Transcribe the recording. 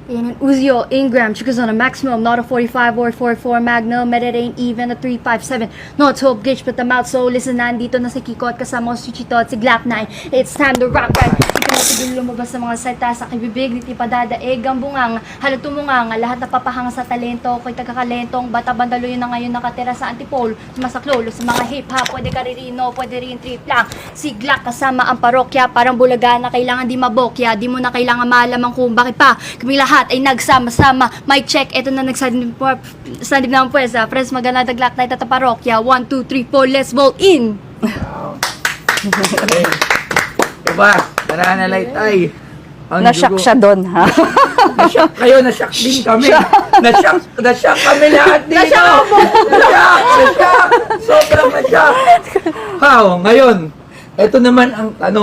In an Uzio, Ingram, Chicos on a maximum, not a 45 or 44 Magnum, it ain't even a 357. No, it's hope glitch, but the mouth, so listen, nandito na si Kiko at kasama ko si Chito at si Glock 9. It's time to rock right. Hindi ko natigil lumabas sa mga salita sa kibibig, di padadaig ang bungang, halat tumungang, lahat napapahanga sa talento, ko'y tagakalentong, bata bandalo yun na ngayon nakatira sa antipolo, sumasaklolo sa mga hip-hop, pwede karirino, pwede rin trip lang. Si Glock kasama ang parokya, parang bulaga na kailangan di mabokya, di mo na kailangan malaman kung bakit pa. Kami lahat ay nagsama-sama. Mic check, eto na nagsanib na ang pwesa. Friends, maganda Glock Night at parokya. 1, 2, 3, 4, let's vote in! Okay. Diba? Nananalay tay. Nashock siya doon, ha? Nashock kayo, nashock din kami. Nashock kami lahat dito. Nashock! Sobrang nashock. Ngayon, eto naman ang tanong.